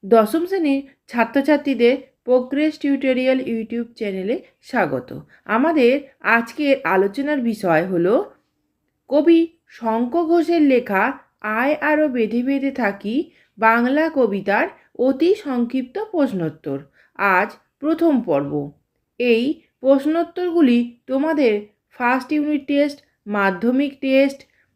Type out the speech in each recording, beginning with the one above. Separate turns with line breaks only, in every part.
দশম শ্রেণীর ছাত্রছাত্রীদের প্রোগ্রেস টিউটোরিয়াল ইউটিউব চ্যানেলে স্বাগত। আমাদের আজকের আলোচনার বিষয় হলো কবি শঙ্খ ঘোষের লেখা আয় আরও বেঁধে বেঁধে থাকি বাংলা কবিতার অতি সংক্ষিপ্ত প্রশ্নোত্তর। আজ প্রথম পর্ব। এই প্রশ্নোত্তরগুলি তোমাদের ফার্স্ট ইউনিট টেস্ট,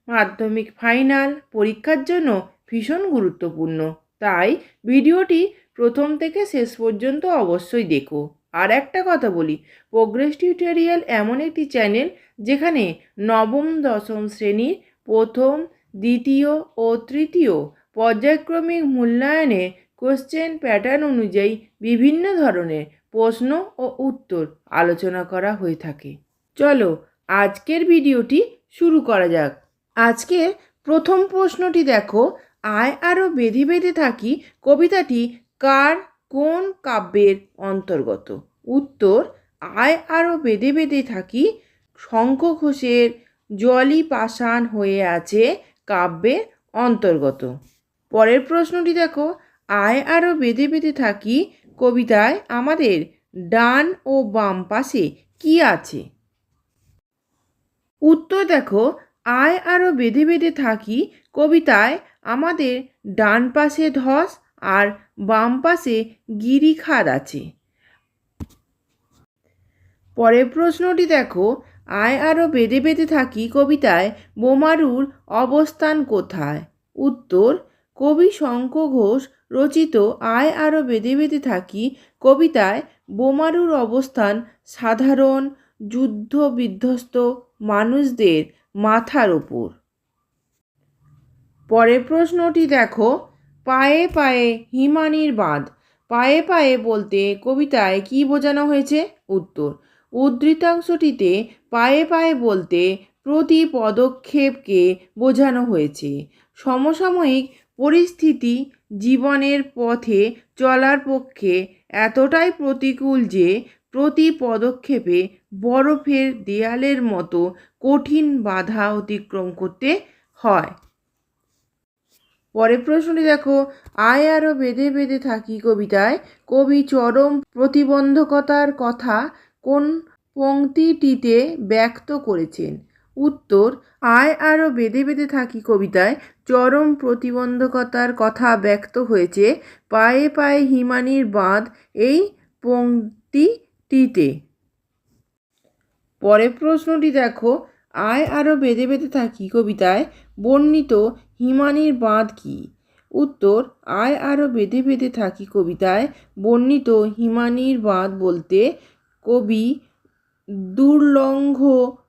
মাধ্যমিক ফাইনাল পরীক্ষার জন্য ভীষণ গুরুত্বপূর্ণ। তাই ভিডিওটি প্রথম থেকে শেষ পর্যন্ত অবশ্যই দেখো। আর একটা কথা বলি, প্রোগ্রেস টিউটোরিয়াল এমন একটি চ্যানেল যেখানে নবম দশম শ্রেণীর প্রথম, দ্বিতীয় ও তৃতীয় পর্যায়ক্রমিক মূল্যায়নে কোশ্চেন প্যাটার্ন অনুযায়ী বিভিন্ন ধরনের প্রশ্ন ও উত্তর আলোচনা করা হয়ে থাকে। চলো আজকের ভিডিওটি শুরু করা যাক। আজকের প্রথম প্রশ্নটি দেখো, আয় আরও বেঁধে বেঁধে থাকি কবিতাটি কার কোন কাব্যের অন্তর্গত? উত্তর, আয় আরও বেঁধে বেঁধে থাকি শঙ্খ ঘোষের জলই পাষাণ হয়ে আছে কাব্যের অন্তর্গত। পরের প্রশ্নটি দেখো, আয় আরও বেঁধে বেঁধে থাকি কবিতায় আমাদের ডান ও বাম পাশে কি আছে? উত্তর দেখো, আয় আরও বেঁধে বেঁধে থাকি কবিতায় আমাদের ডান পাশে ধস আর বাম পাশে গিরিখাদ আছে। পরের প্রশ্নটি দেখো, আয় আরও বেঁধে বেঁধে থাকি কবিতায় বোমারুর অবস্থান কোথায়? উত্তর, কবি শঙ্খ ঘোষ রচিত আয় আরও বেঁধে বেঁধে থাকি কবিতায় বোমারুর অবস্থান সাধারণ যুদ্ধ বিধ্বস্ত মানুষদের মাথার ওপর। পরের প্রশ্নটি দেখো, পায়ে পায়ে হিমানির বাঁধ। পায়ে পায়ে বলতে কবিতায় কি বোঝানো হয়েছে? উত্তর, উদ্ধৃতাংশটিতে পায়ে পায়ে বলতে প্রতি পদক্ষেপকে বোঝানো হয়েছে। সমসাময়িক পরিস্থিতি জীবনের পথে চলার পক্ষে এতটাই প্রতিকূল যে প্রতি পদক্ষেপে বরফের দেয়ালের মতো কঠিন বাধা অতিক্রম করতে হয়। পরের প্রশ্নটি দেখো, আয় আরও বেঁধে বেঁধে থাকি কবিতায় কবি চরম প্রতিবন্ধকতার কথা কোন পংক্তিটিতে ব্যক্ত করেছেন? উত্তর, আয় আরও বেঁধে বেঁধে থাকি কবিতায় চরম প্রতিবন্ধকতার কথা ব্যক্ত হয়েছে পায়ে পায়ে হিমানির বাঁধ এই পংক্তিটিতে। পরের প্রশ্নটি দেখো, আয় আরও বেঁধে বেঁধে থাকি কবিতায় বর্ণিত হিমানির বাঁধ কী? উত্তর, আয় আরও বেঁধে বেঁধে থাকি কবিতায় বর্ণিত হিমানির বাঁধ বলতে কবি দুর্লঙ্ঘ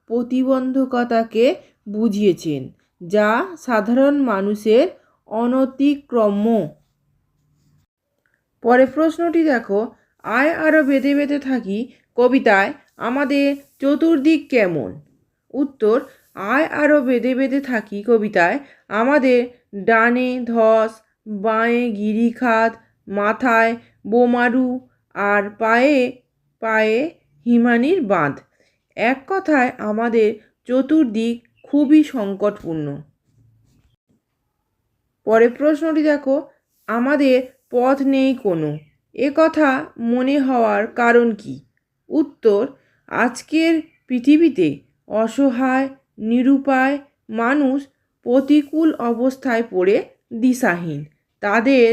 প্রতিবন্ধকতাকে বুঝিয়েছেন, যা সাধারণ মানুষের অনতিক্রম্য। পরের প্রশ্নটি দেখো, আয় আরও বেঁধে বেঁধে থাকি কবিতায় আমাদের চতুর্দিক কেমন? উত্তর, আয় আরও বেঁধে বেঁধে থাকি কবিতায় আমাদের ডানে ধস, বাঁয়ে গিরিখাদ, মাথায় বোমারু আর পায়ে পায়ে হিমানির বাঁধ। এক কথায় আমাদের চতুর্দিক খুবই সংকটপূর্ণ। পরের প্রশ্নটি দেখো, আমাদের পথ নেই কোনো, এ কথা মনে হওয়ার কারণ কি? উত্তর, আজকের পৃথিবীতে অসহায় নিরুপায় মানুষ প্রতিকূল অবস্থায় পড়ে দিশাহীন। তাদের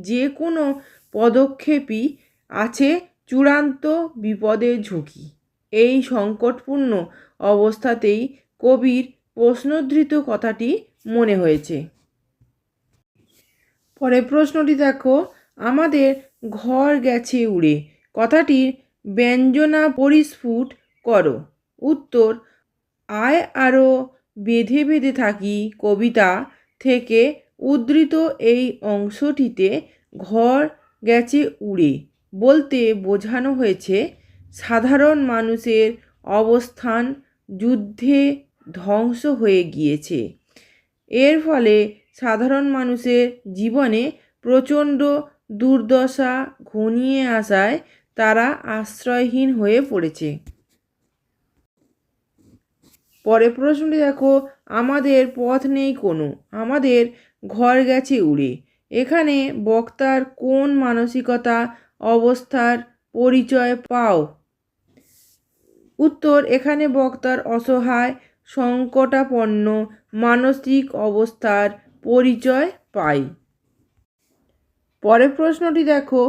যে কোনো পদক্ষেপই আছে চূড়ান্ত বিপদের ঝুঁকি। এই সংকটপূর্ণ অবস্থাতেই কবির প্রশ্নোদ্ধৃত কথাটি মনে হয়েছে। পরের প্রশ্নটি দেখো, আমাদের ঘর গেছে উড়ে কথাটির ব্যঞ্জনা পরিস্ফুট করো। উত্তর, আয় আরও বেঁধে বেঁধে থাকি কবিতা থেকে উদ্ধৃত এই অংশটিতে ঘর গেছে উড়ে বলতে বোঝানো হয়েছে সাধারণ মানুষের অবস্থান যুদ্ধে ধ্বংস হয়ে গিয়েছে। এর ফলে সাধারণ মানুষের জীবনে প্রচণ্ড দুর্দশা ঘনিয়ে আসায় তারা আশ্রয়হীন হয়ে পড়েছে। পরের প্রশ্নটি দেখো, আমাদের পথ নেই কোনো, আমাদের ঘর গেছে উড়ে এখানে বক্তার কোন মানসিকতা অবস্থার পরিচয় পাও? উত্তর, এখানে বক্তার অসহায় সংকটাপন্ন মানসিক অবস্থার পরিচয় পাই। পরের প্রশ্নটি দেখো,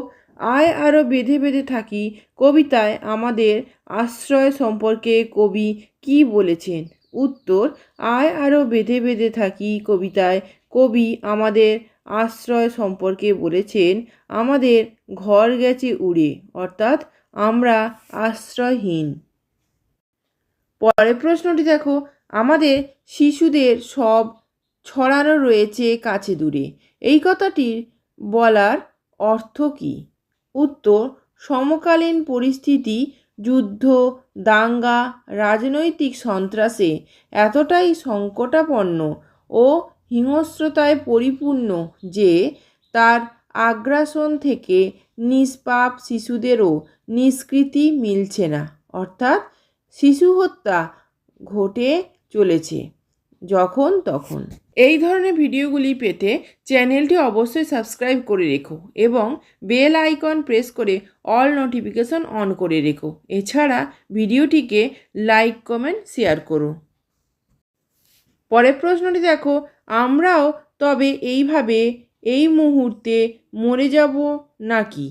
আয় আরও বেঁধে বেঁধে থাকি কবিতায় আমাদের আশ্রয় সম্পর্কে কবি কি বলেছেন? উত্তর, আয় আরও বেঁধে বেঁধে থাকি কবিতায় কবি আমাদের আশ্রয় সম্পর্কে বলেছেন আমাদের ঘর গেছে উড়ে, অর্থাৎ আমরা আশ্রয়হীন। পরের প্রশ্নটি দেখো, আমাদের শিশুদের সব ছড়ানো রয়েছে কাছে দূরে, এই কথাটির বলার অর্থ কী? উত্তর, সমকালীন পরিস্থিতি, যুদ্ধ, দাঙ্গা, রাজনৈতিক সন্ত্রাসে এতটাই সংকটাপন্ন ও হিংস্রতায় পরিপূর্ণ যে তার আগ্রাসন থেকে নিষ্পাপ শিশুদেরও নিষ্কৃতি মিলছে না, অর্থাৎ শিশু হত্যা ঘটে চলেছে যখন তখন। এই ধরনের ভিডিওগুলি পেতে চ্যানেলটি অবশ্যই সাবস্ক্রাইব করে রেখো এবং বেল আইকন প্রেস করে অল নোটিফিকেশন অন করে রেখো। এছাড়া ভিডিওটিকে লাইক, কমেন্ট, শেয়ার করো। পরের প্রশ্নটি দেখো, আমরাও তবে এইভাবে এই মুহূর্তে মরে যাব নাকি?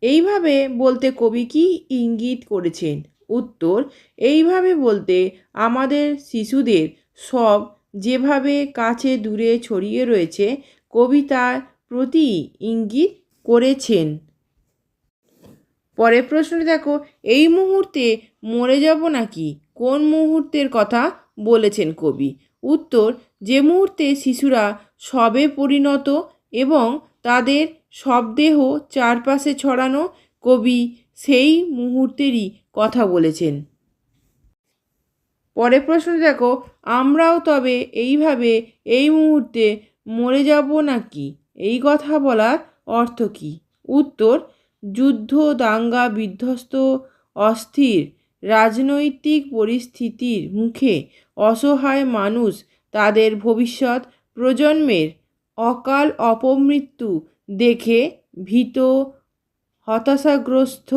এইভাবে বলতে কবি কি ইঙ্গিত করেছেন? উত্তর, এইভাবে বলতে আমাদের শিশুদের সব যেভাবে কাছে দূরে ছড়িয়ে রয়েছে কবি তার প্রতি ইঙ্গিত করেছেন। পরের প্রশ্নটি দেখো, এই মুহূর্তে মরে যাব নাকি কোন মুহূর্তের কথা বলেছেন কবি? উত্তর, যে মুহূর্তে শিশুরা সবে পরিণত এবং তাদের সব দেহ চারপাশে ছড়ানো, কবি সেই মুহূর্তেরই কথা বলেছেন। পরের প্রশ্ন দেখো, আমরাও তবে এইভাবে এই মুহূর্তে মরে যাব নাকি, এই কথা বলার অর্থ কী? উত্তর, যুদ্ধ, দাঙ্গা, বিধ্বস্ত, অস্থির রাজনৈতিক পরিস্থিতির মুখে অসহায় মানুষ তাদের ভবিষ্যৎ প্রজন্মের অকাল অপমৃত্যু দেখে ভীত, হতাশাগ্রস্ত,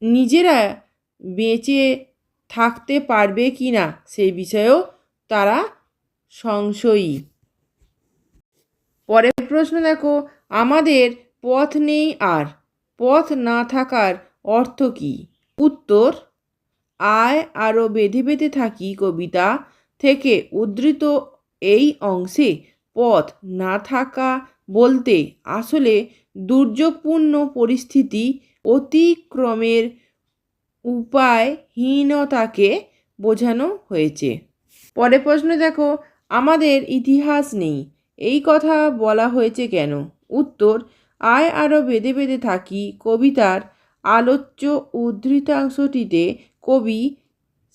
নিজেরা বেঁচে থাকতে পারবে কি না সেই বিষয়েও তারা সংশয়ী। পরের প্রশ্ন দেখো, আমাদের পথ নেই আর, পথ না থাকার অর্থ কী? উত্তর, আয় আরও বেঁধে বেঁধে থাকি কবিতা থেকে উদ্ধৃত এই অংশে পথ না থাকা বলতে আসলে দুর্যোগপূর্ণ পরিস্থিতি অতিক্রমের উপায়হীনতাকে বোঝানো হয়েছে। পরের প্রশ্ন দেখো, আমাদের ইতিহাস নেই, এই কথা বলা হয়েছে কেন? উত্তর, আয় আরও বেঁধে বেঁধে থাকি কবিতার আলোচ্য উদ্ধৃতাংশটিতে কবি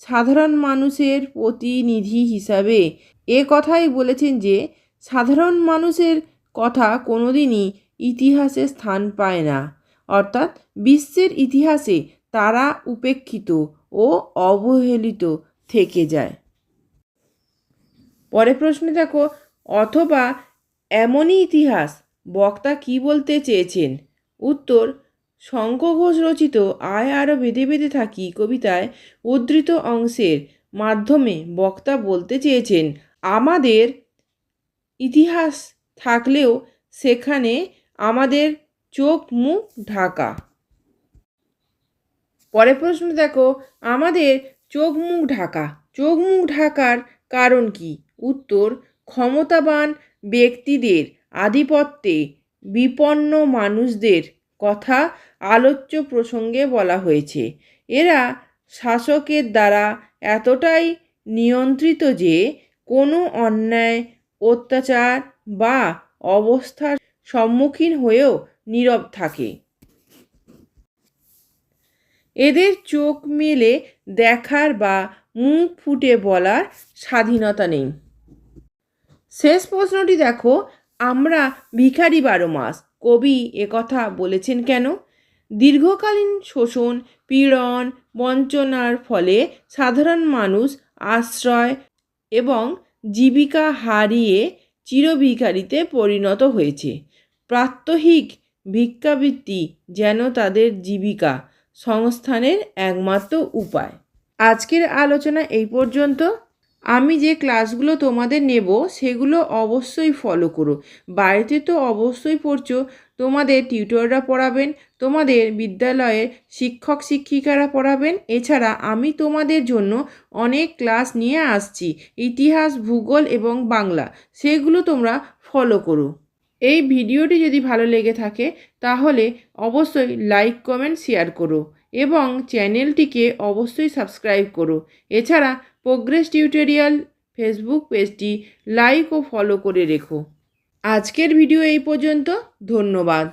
সাধারণ মানুষের প্রতিনিধি হিসাবে এ কথাই বলেছেন যে সাধারণ মানুষের কথা কোনোদিনই ইতিহাসে স্থান পায় না, অর্থাৎ বিশ্বের ইতিহাসে তারা উপেক্ষিত ও অবহেলিত থেকে যায়। পরের প্রশ্নে দেখো, অথবা এমনই ইতিহাস, বক্তা কি বলতে চেয়েছেন? উত্তর, শঙ্খ ঘোষ রচিত আয় আরও বেঁধে বেঁধে থাকি কবিতায় উদ্ধৃত অংশের মাধ্যমে বক্তা বলতে চেয়েছেন আমাদের ইতিহাস থাকলেও সেখানে আমাদের চোখ মুখ ঢাকা। পরের প্রশ্ন দেখো, আমাদের চোখ মুখ ঢাকা, চোখ মুখ ঢাকার কারণ কি? উত্তর, ক্ষমতাবান ব্যক্তিদের আধিপত্যে বিপন্ন মানুষদের কথা আলোচ্য প্রসঙ্গে বলা হয়েছে। এরা শাসকের দ্বারা এতটাই নিয়ন্ত্রিত যে কোনো অন্যায়, অত্যাচার বা অবস্থার সম্মুখীন হয়েও নীরব থাকে। এদের চোখ মেলে দেখার বা মুখ ফুটে বলার স্বাধীনতা নেই। শেষ প্রশ্নটি দেখো, আমরা ভিখারি 12 মাস, কবি একথা বলেছেন কেন? দীর্ঘকালীন শোষণ, পীড়ন, বঞ্চনার ফলে সাধারণ মানুষ আশ্রয় এবং জীবিকা হারিয়ে চিরভিখারিতে পরিণত হয়েছে। প্রাত্যহিক ভিক্ষাবৃত্তি যেন তাদের জীবিকা সংস্থানের একমাত্র উপায়। আজকের আলোচনা এই পর্যন্ত। আমি যে ক্লাসগুলো তোমাদের নেব সেগুলো অবশ্যই ফলো করো। বাড়িতে তো অবশ্যই পড়ছো, তোমাদের টিউটররা পড়াবেন, তোমাদের বিদ্যালয়ের শিক্ষক শিক্ষিকারা পড়াবেন। এছাড়া আমি তোমাদের জন্য অনেক ক্লাস নিয়ে আসছি, ইতিহাস, ভূগোল এবং বাংলা, সেগুলো তোমরা ফলো করো। এই ভিডিওটি যদি ভালো লেগে থাকে তাহলে অবশ্যই লাইক, কমেন্ট, শেয়ার করো এবং চ্যানেলটিকে অবশ্যই সাবস্ক্রাইব করো। এছাড়া প্রোগ্রেস টিউটোরিয়াল ফেসবুক পেজটি লাইক ও ফলো করে রেখো। আজকের ভিডিও এই পর্যন্ত। ধন্যবাদ।